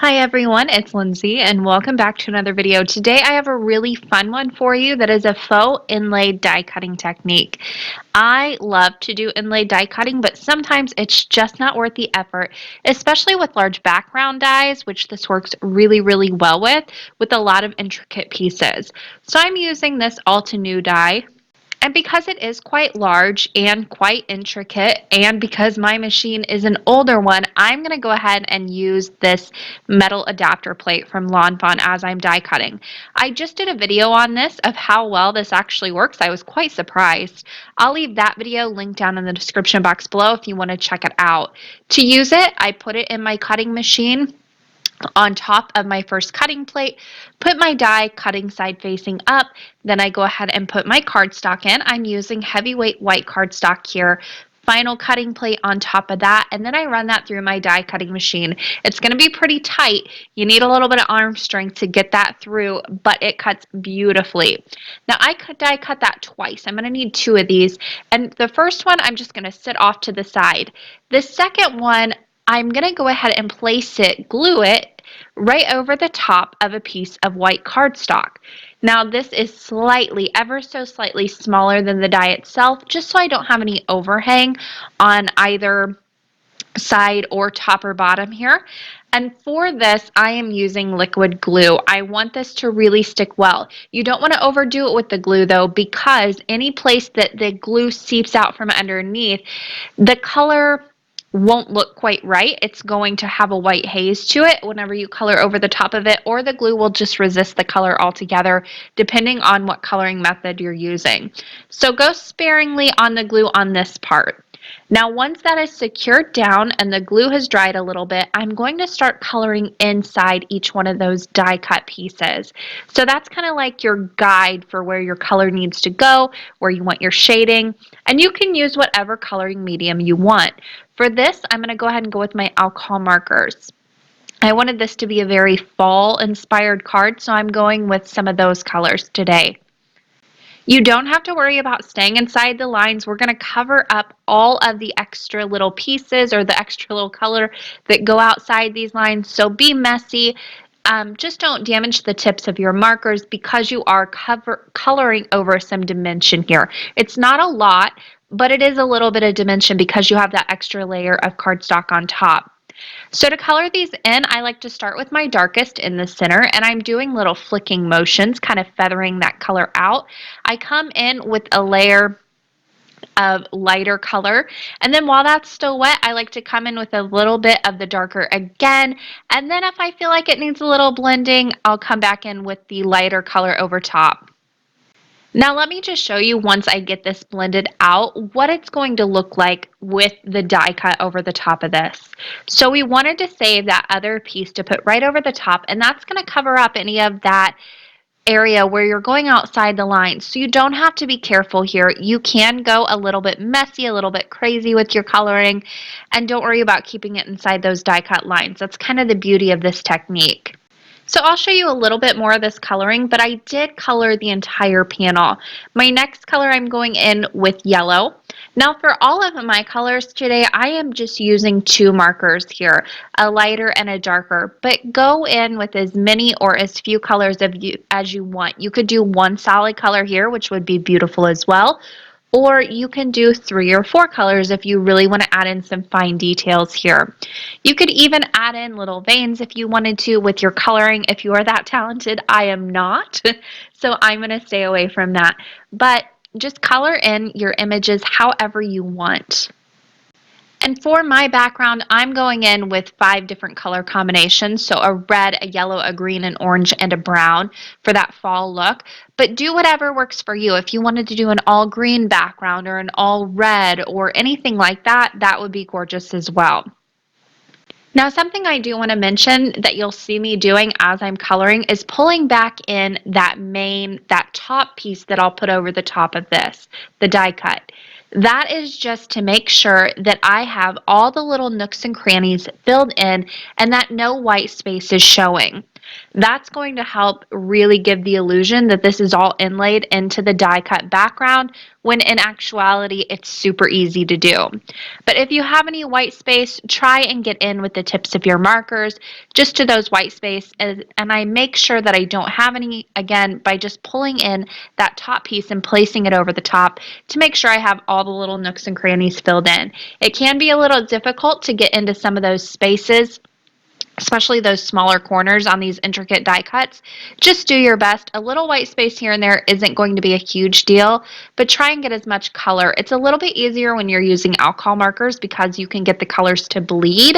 Hi everyone, it's Lindsay and welcome back to another video. Today I have a really fun one for you that is a faux inlaid die cutting technique. I love to do inlaid die cutting, but sometimes it's just not worth the effort, especially with large background dies, which this works really well with a lot of intricate pieces. So I'm using this all to new die. And because it is quite large and quite intricate, and because my machine is an older one, I'm going to go ahead and use this metal adapter plate from Lawn Fawn as I'm die cutting. I just did a video on this of how well this actually works. I was quite surprised. I'll leave that video linked down in the description box below if you want to check it out. To use it, I put it in my cutting machine on top of my first cutting plate, put my die cutting side facing up, then I go ahead and put my cardstock in. I'm using heavyweight white cardstock here. Final cutting plate on top of that, and then I run that through my die cutting machine. It's going to be pretty tight. You need a little bit of arm strength to get that through, but it cuts beautifully. Now I die cut that twice. I'm going to need two of these, and the first one I'm just going to sit off to the side. The second one, I'm going to go ahead and glue it right over the top of a piece of white cardstock. Now this is slightly, ever so slightly smaller than the die itself, just so I don't have any overhang on either side or top or bottom here. And for this, I am using liquid glue. I want this to really stick well. You don't want to overdo it with the glue though, because any place that the glue seeps out from underneath, the color won't look quite right. It's going to have a white haze to it whenever you color over the top of it, or the glue will just resist the color altogether, depending on what coloring method you're using. So go sparingly on the glue on this part. Now, once that is secured down and the glue has dried a little bit, I'm going to start coloring inside each one of those die cut pieces. So that's kind of like your guide for where your color needs to go, where you want your shading, and you can use whatever coloring medium you want. For this, I'm going to go ahead and go with my alcohol markers. I wanted this to be a very fall-inspired card, so I'm going with some of those colors today. You don't have to worry about staying inside the lines. We're going to cover up all of the extra little pieces or the extra little color that go outside these lines, so be messy. Just don't damage the tips of your markers because you are coloring over some dimension here. It's not a lot, but it is a little bit of dimension because you have that extra layer of cardstock on top. So to color these in, I like to start with my darkest in the center, and I'm doing little flicking motions, kind of feathering that color out. I come in with a layer of lighter color, and then while that's still wet, I like to come in with a little bit of the darker again, and then if I feel like it needs a little blending, I'll come back in with the lighter color over top. Now let me just show you, once I get this blended out, what it's going to look like with the die cut over the top of this. So we wanted to save that other piece to put right over the top, and that's going to cover up any of that area where you're going outside the lines. So you don't have to be careful here. You can go a little bit messy, a little bit crazy with your coloring, and don't worry about keeping it inside those die cut lines. That's kind of the beauty of this technique. So I'll show you a little bit more of this coloring, but I did color the entire panel. My next color, I'm going in with yellow. Now for all of my colors today, I am just using two markers here, a lighter and a darker, but go in with as many or as few colors as you want. You could do one solid color here, which would be beautiful as well. Or you can do 3 or 4 colors if you really want to add in some fine details here. You could even add in little veins if you wanted to with your coloring if you are that talented. I am not, so I'm going to stay away from that. But just color in your images however you want. And for my background, I'm going in with 5 different color combinations. So a red, a yellow, a green, an orange, and a brown for that fall look. But do whatever works for you. If you wanted to do an all green background or an all red or anything like that, that would be gorgeous as well. Now, something I do want to mention that you'll see me doing as I'm coloring is pulling back in that top piece that I'll put over the top of this, the die cut. That is just to make sure that I have all the little nooks and crannies filled in and that no white space is showing. That's going to help really give the illusion that this is all inlaid into the die cut background, when in actuality it's super easy to do. But if you have any white space, try and get in with the tips of your markers just to those white space, and I make sure that I don't have any, again, by just pulling in that top piece and placing it over the top to make sure I have all the little nooks and crannies filled in. It can be a little difficult to get into some of those spaces, especially those smaller corners on these intricate die cuts. Just do your best. A little white space here and there isn't going to be a huge deal, but try and get as much color. It's a little bit easier when you're using alcohol markers because you can get the colors to bleed.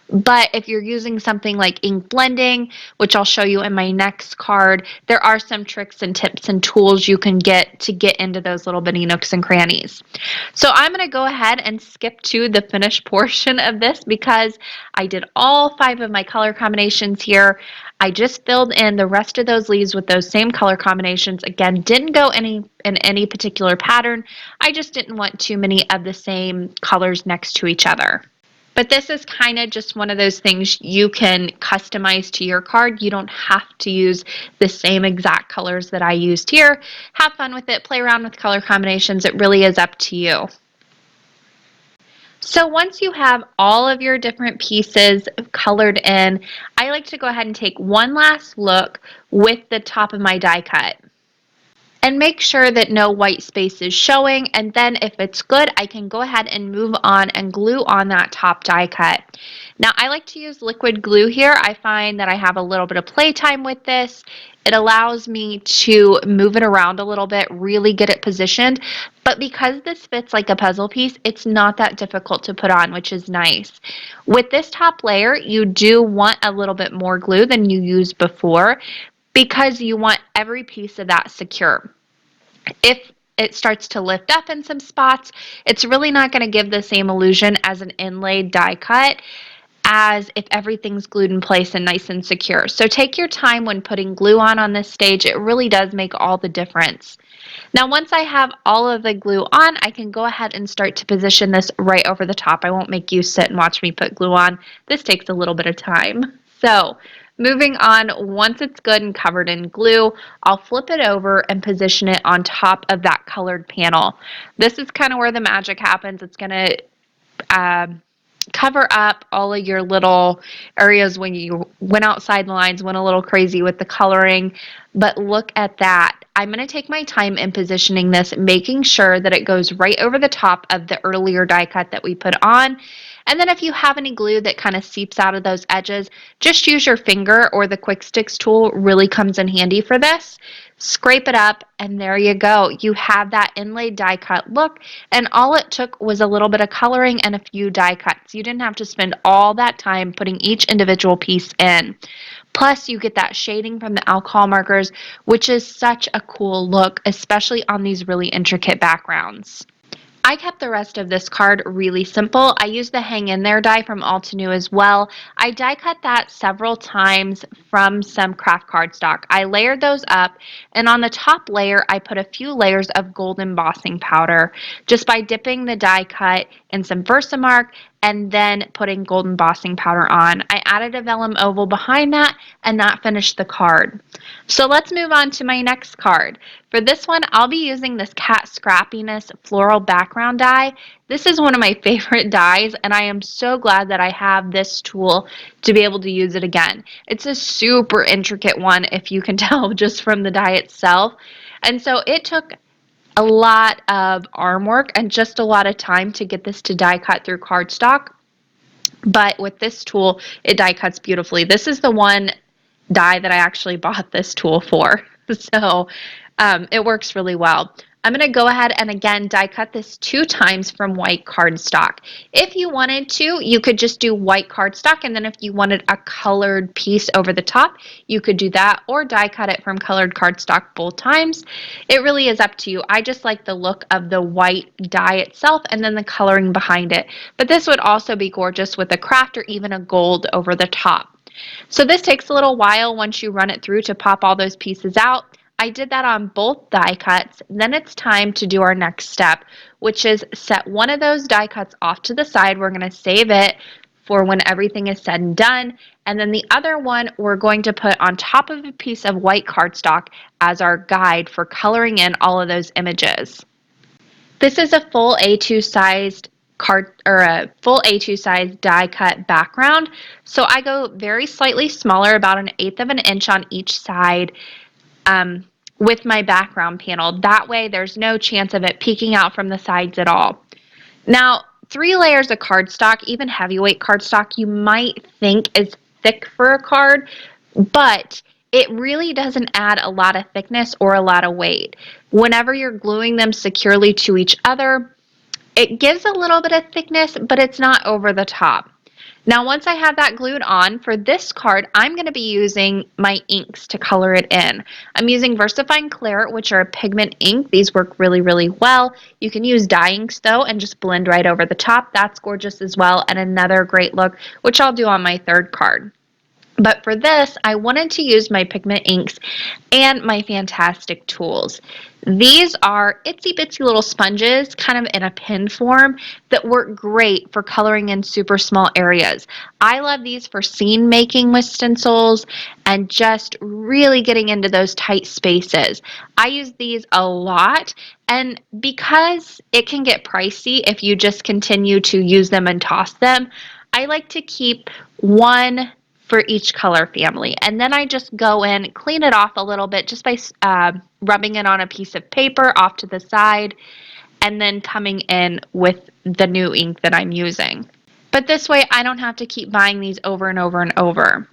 But if you're using something like ink blending, which I'll show you in my next card, there are some tricks and tips and tools you can get to get into those little bitty nooks and crannies. So I'm going to go ahead and skip to the finished portion of this because I did all 5 of my color combinations here. I just filled in the rest of those leaves with those same color combinations. Again, didn't go in any particular pattern. I just didn't want too many of the same colors next to each other. But this is kind of just one of those things you can customize to your card. You don't have to use the same exact colors that I used here. Have fun with it, play around with color combinations. It really is up to you. So once you have all of your different pieces colored in, I like to go ahead and take one last look with the top of my die cut and make sure that no white space is showing, and then if it's good, I can go ahead and move on and glue on that top die cut. Now I like to use liquid glue here. I find that I have a little bit of playtime with this. It allows me to move it around a little bit, really get it positioned, but because this fits like a puzzle piece, it's not that difficult to put on, which is nice. With this top layer, you do want a little bit more glue than you used before because you want every piece of that secure. If it starts to lift up in some spots, it's really not going to give the same illusion as an inlaid die cut as if everything's glued in place and nice and secure. So take your time when putting glue on this stage. It really does make all the difference. Now once I have all of the glue on, I can go ahead and start to position this right over the top. I won't make you sit and watch me put glue on. This takes a little bit of time. So moving on, once it's good and covered in glue, I'll flip it over and position it on top of that colored panel. This is kind of where the magic happens. It's going to cover up all of your little areas when you went outside the lines, went a little crazy with the coloring. But look at that. I'm going to take my time in positioning this, making sure that it goes right over the top of the earlier die cut that we put on. And then if you have any glue that kind of seeps out of those edges, just use your finger, or the quick sticks tool really comes in handy for this. Scrape it up, and there you go. You have that inlaid die cut look, and all it took was a little bit of coloring and a few die cuts. You didn't have to spend all that time putting each individual piece in. Plus, you get that shading from the alcohol markers, which is such a cool look, especially on these really intricate backgrounds. I kept the rest of this card really simple. I used the Hang In There die from All Too New as well. I die cut that several times from some craft cardstock. I layered those up, and on the top layer I put a few layers of gold embossing powder just by dipping the die cut in some Versamark and then putting gold embossing powder on. I added a vellum oval behind that, and that finished the card. So let's move on to my next card. For this one, I'll be using this Cat Scrappiness Floral Background die. This is one of my favorite dies, and I am so glad that I have this tool to be able to use it again. It's a super intricate one, if you can tell just from the die itself. And so it took a lot of arm work and just a lot of time to get this to die cut through cardstock. But with this tool, it die cuts beautifully. This is the one die that I actually bought this tool for. So it works really well. I'm going to go ahead and again die cut this 2 times from white cardstock. If you wanted to, you could just do white cardstock, and then if you wanted a colored piece over the top, you could do that, or die cut it from colored cardstock both times. It really is up to you. I just like the look of the white die itself and then the coloring behind it. But this would also be gorgeous with a craft or even a gold over the top. So this takes a little while once you run it through to pop all those pieces out. I did that on both die cuts. Then it's time to do our next step, which is set one of those die cuts off to the side. We're going to save it for when everything is said and done. And then the other one we're going to put on top of a piece of white cardstock as our guide for coloring in all of those images. This is a full A2 sized a full A2 size die cut background. So I go very slightly smaller, about 1/8 of an inch on each side, with my background panel. That way there's no chance of it peeking out from the sides at all. Now, 3 layers of cardstock, even heavyweight cardstock, you might think is thick for a card, but it really doesn't add a lot of thickness or a lot of weight. Whenever you're gluing them securely to each other, it gives a little bit of thickness, but it's not over the top. Now, once I have that glued on, for this card, I'm going to be using my inks to color it in. I'm using VersaFine Clear, which are a pigment ink. These work really, really well. You can use dye inks, though, and just blend right over the top. That's gorgeous as well, and another great look, which I'll do on my third card. But for this, I wanted to use my pigment inks and my fantastic tools. These are itsy bitsy little sponges, kind of in a pin form, that work great for coloring in super small areas. I love these for scene making with stencils and just really getting into those tight spaces. I use these a lot, and because it can get pricey if you just continue to use them and toss them, I like to keep one for each color family. And then I just go in, clean it off a little bit just by rubbing it on a piece of paper off to the side, and then coming in with the new ink that I'm using. But this way I don't have to keep buying these over and over and over.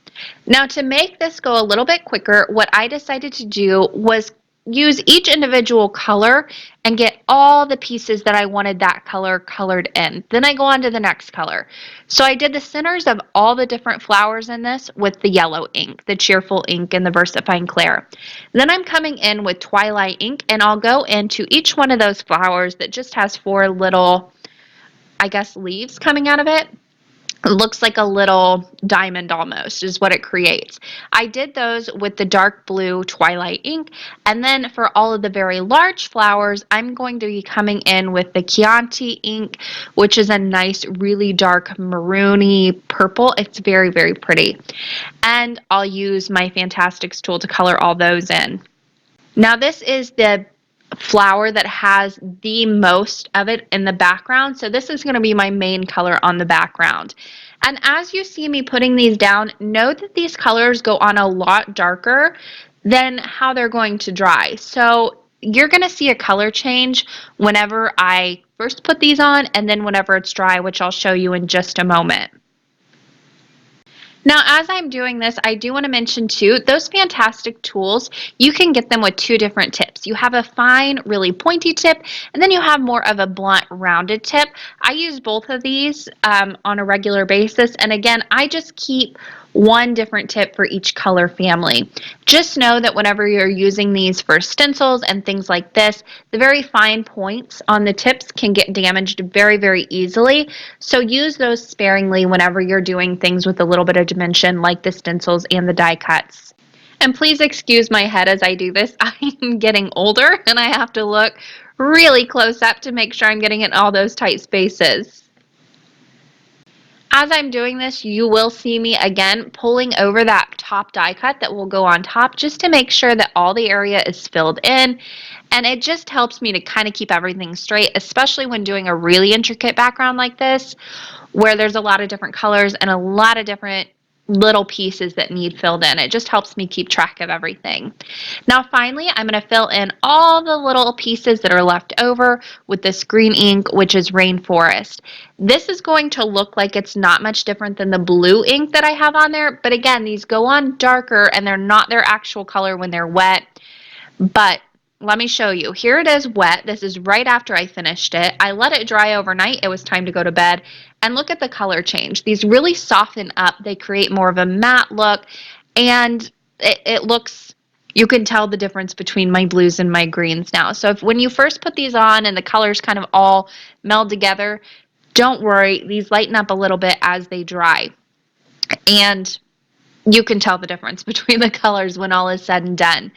Now, to make this go a little bit quicker, what I decided to do was use each individual color and get all the pieces that I wanted that color colored in. Then I go on to the next color. So I did the centers of all the different flowers in this with the yellow ink, the Cheerful ink and the VersaFine Clair. Then I'm coming in with Twilight ink, and I'll go into each one of those flowers that just has 4 little, I guess, leaves coming out of it. It looks like a little diamond almost is what it creates. I did those with the dark blue Twilight ink, and then for all of the very large flowers, I'm going to be coming in with the Chianti ink, which is a nice, really dark maroony purple. It's very, very pretty. And I'll use my Fantastics tool to color all those in. Now, this is the flower that has the most of it in the background, so this is going to be my main color on the background. And as you see me putting these down, note that these colors go on a lot darker than how they're going to dry. So you're going to see a color change whenever I first put these on and then whenever it's dry, which I'll show you in just a moment. Now, as I'm doing this, I do want to mention too, those fantastic tools, you can get them with 2 different tips. You have a fine, really pointy tip, and then you have more of a blunt, rounded tip. I use both of these on a regular basis, and again, I just keep one different tip for each color family. Just know that whenever you're using these for stencils and things like this, the very fine points on the tips can get damaged very, very easily. So use those sparingly whenever you're doing things with a little bit of dimension like the stencils and the die cuts. And please excuse my head as I do this. I'm getting older and I have to look really close up to make sure I'm getting in all those tight spaces. As I'm doing this, you will see me again pulling over that top die cut that will go on top just to make sure that all the area is filled in. And it just helps me to kind of keep everything straight, especially when doing a really intricate background like this, where there's a lot of different colors and a lot of different little pieces that need filled in. It just helps me keep track of everything. Now finally, I'm going to fill in all the little pieces that are left over with this green ink, which is Rainforest. This is going to look like it's not much different than the blue ink that I have on there, but again, these go on darker and they're not their actual color when they're wet. But let me show you. Here it is wet. This is right after I finished it. I let it dry overnight. It was time to go to bed. And look at the color change. These really soften up. They create more of a matte look. And it looks, you can tell the difference between my blues and my greens now. So when you first put these on and the colors kind of all meld together, don't worry. These lighten up a little bit as they dry. And you can tell the difference between the colors when all is said and done.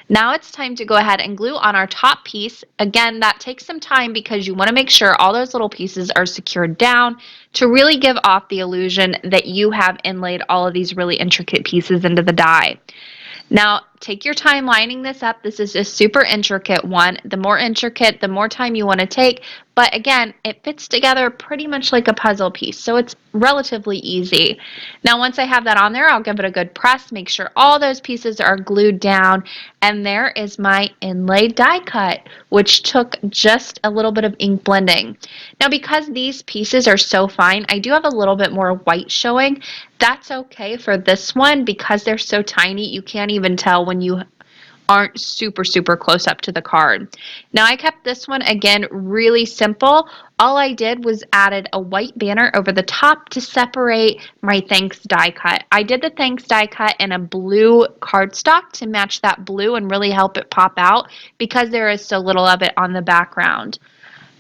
Now it's time to go ahead and glue on our top piece. Again, that takes some time because you want to make sure all those little pieces are secured down to really give off the illusion that you have inlaid all of these really intricate pieces into the die. Now, take your time lining this up. This is a super intricate one. The more intricate, the more time you want to take. But again, it fits together pretty much like a puzzle piece, so it's relatively easy. Now, once I have that on there, I'll give it a good press, make sure all those pieces are glued down, and there is my inlaid die cut, which took just a little bit of ink blending. Now, because these pieces are so fine, I do have a little bit more white showing. That's okay for this one because they're so tiny, you can't even tell when you aren't super close up to the card. Now I kept this one again really simple. All I did was added a white banner over the top to separate my thanks die cut. I did the thanks die cut in a blue cardstock to match that blue and really help it pop out because there is so little of it on the background.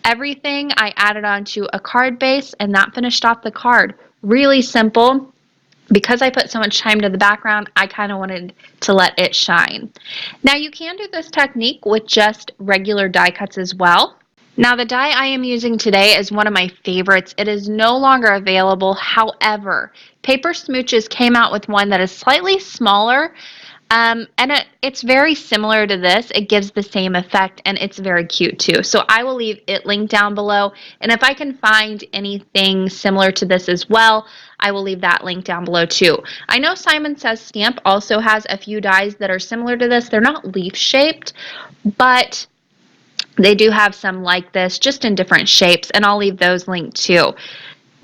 Everything I added onto a card base and that finished off the card. Really simple. Because I put so much time to the background, I kind of wanted to let it shine. Now you can do this technique with just regular die cuts as well. Now the die I am using today is one of my favorites. It is no longer available. However, Paper Smooches came out with one that is slightly smaller, and it's very similar to this. It gives the same effect and it's very cute too. So I will leave it linked down below. And if I can find anything similar to this as well, I will leave that link down below too. I know Simon Says Stamp also has a few dies that are similar to this. They're not leaf shaped, but they do have some like this, just in different shapes, and I'll leave those linked too.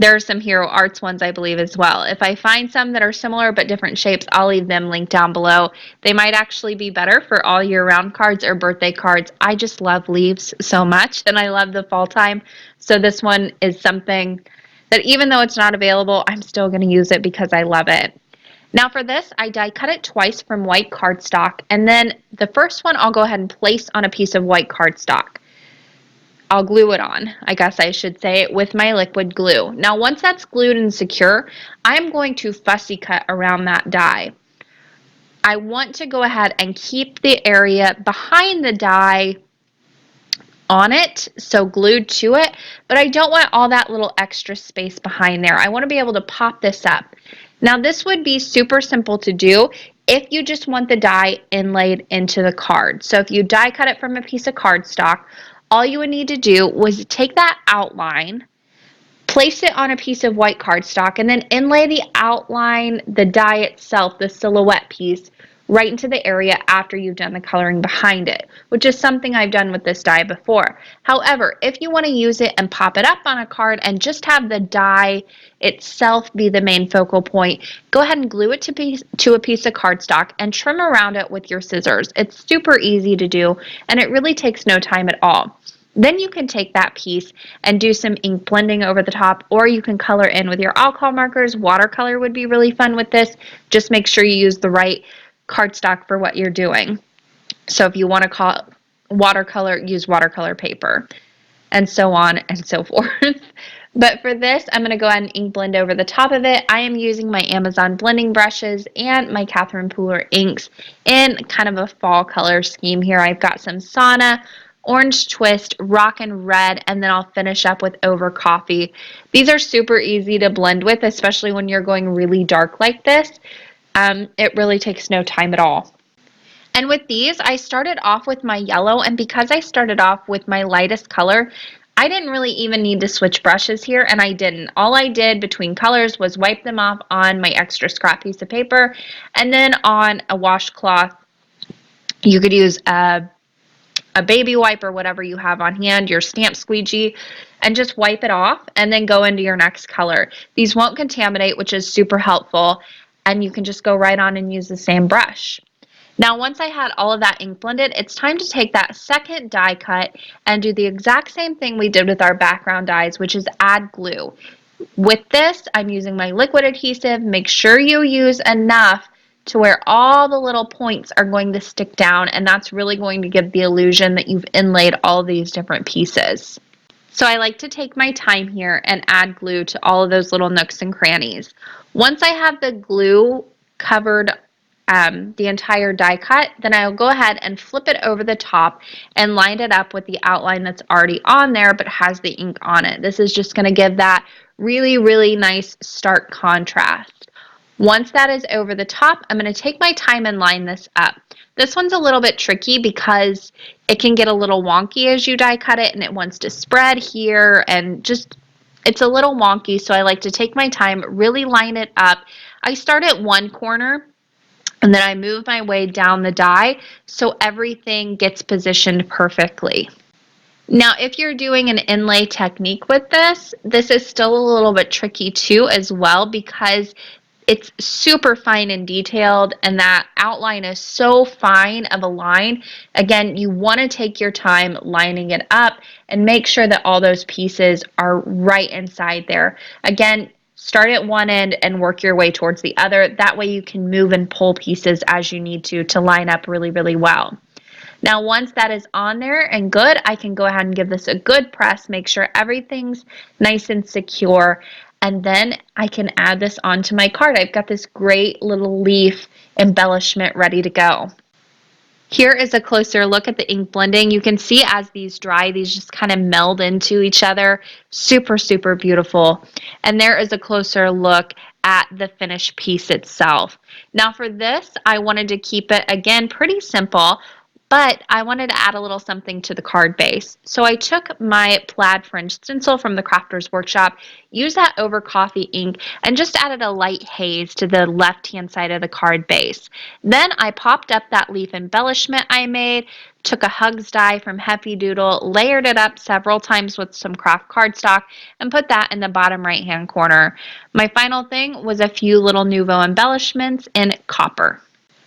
There are some Hero Arts ones, I believe, as well. If I find some that are similar but different shapes, I'll leave them linked down below. They might actually be better for all year-round cards or birthday cards. I just love leaves so much, and I love the fall time. So this one is something that even though it's not available, I'm still going to use it because I love it. Now for this, I die cut it twice from white cardstock, and then the first one I'll go ahead and place on a piece of white cardstock. I'll glue it on, I guess I should say, with my liquid glue. Now once that's glued and secure, I'm going to fussy cut around that die. I want to go ahead and keep the area behind the die on it, so glued to it, but I don't want all that little extra space behind there. I want to be able to pop this up. Now this would be super simple to do if you just want the die inlaid into the card. So if you die cut it from a piece of cardstock, all you would need to do was take that outline, place it on a piece of white cardstock, and then inlay the outline, the die itself, the silhouette piece, right into the area after you've done the coloring behind it, which is something I've done with this die before. However, if you want to use it and pop it up on a card and just have the die itself be the main focal point, go ahead and glue it to a piece of cardstock and trim around it with your scissors. It's super easy to do, and it really takes no time at all. Then you can take that piece and do some ink blending over the top, or you can color in with your alcohol markers. Watercolor would be really fun with this. Just make sure you use the right cardstock for what you're doing. So if you want to call watercolor, use watercolor paper, and so on and so forth. But for this, I'm going to go ahead and ink blend over the top of it. I am using my Amazon blending brushes and my Catherine Pooler inks in kind of a fall color scheme here. I've got some Sauna, Orange Twist, Rock and Red, and then I'll finish up with Over Coffee. These are super easy to blend with, especially when you're going really dark like this. It really takes no time at all. And with these, I started off with my yellow, and because I started off with my lightest color, I didn't really even need to switch brushes here, and I didn't. All I did between colors was wipe them off on my extra scrap piece of paper, and then on a washcloth. You could use a baby wipe or whatever you have on hand, your stamp squeegee, and just wipe it off and then go into your next color. These won't contaminate, which is super helpful, and you can just go right on and use the same brush. Now once I had all of that ink blended, it's time to take that second die cut and do the exact same thing we did with our background dies, which is add glue. With this, I'm using my liquid adhesive. Make sure you use enough to where all the little points are going to stick down, and that's really going to give the illusion that you've inlaid all these different pieces. So I like to take my time here and add glue to all of those little nooks and crannies. Once I have the glue covered the entire die cut, then I'll go ahead and flip it over the top and line it up with the outline that's already on there but has the ink on it. This is just going to give that really, really nice stark contrast. Once that is over the top, I'm going to take my time and line this up. This one's a little bit tricky because it can get a little wonky as you die cut it, and it wants to spread here, and just it's a little wonky, so I like to take my time, really line it up. I start at one corner and then I move my way down the die so everything gets positioned perfectly. Now, if you're doing an inlay technique with this, this is still a little bit tricky too as well, because it's super fine and detailed, and that outline is so fine of a line. Again, you want to take your time lining it up and make sure that all those pieces are right inside there. Again, start at one end and work your way towards the other. That way you can move and pull pieces as you need to line up really, really well. Now, once that is on there and good, I can go ahead and give this a good press, make sure everything's nice and secure, and then I can add this onto my card. I've got this great little leaf embellishment ready to go. Here is a closer look at the ink blending. You can see as these dry, these just kind of meld into each other. Super, super beautiful. And there is a closer look at the finished piece itself. Now for this, I wanted to keep it, again, pretty simple, but I wanted to add a little something to the card base. So I took my plaid fringe stencil from the Crafter's Workshop, used that over coffee ink, and just added a light haze to the left-hand side of the card base. Then I popped up that leaf embellishment I made, took a Hugs die from Happy Doodle, layered it up several times with some craft cardstock, and put that in the bottom right-hand corner. My final thing was a few little Nouveau embellishments in copper.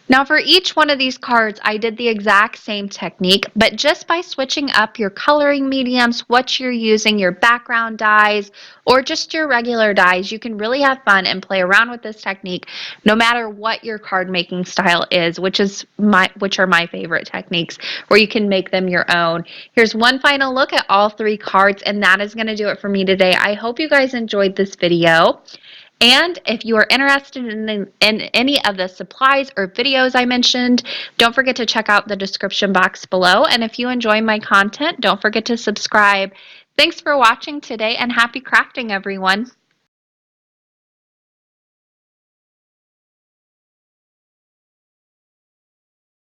Now for each one of these cards, I did the exact same technique, but just by switching up your coloring mediums, what you're using, your background dyes, or just your regular dyes, you can really have fun and play around with this technique no matter what your card making style is, which are my favorite techniques, where you can make them your own. Here's one final look at all three cards, and that is going to do it for me today. I hope you guys enjoyed this video. And if you are interested in any of the supplies or videos I mentioned, don't forget to check out the description box below. And if you enjoy my content, don't forget to subscribe. Thanks for watching today, and happy crafting, everyone.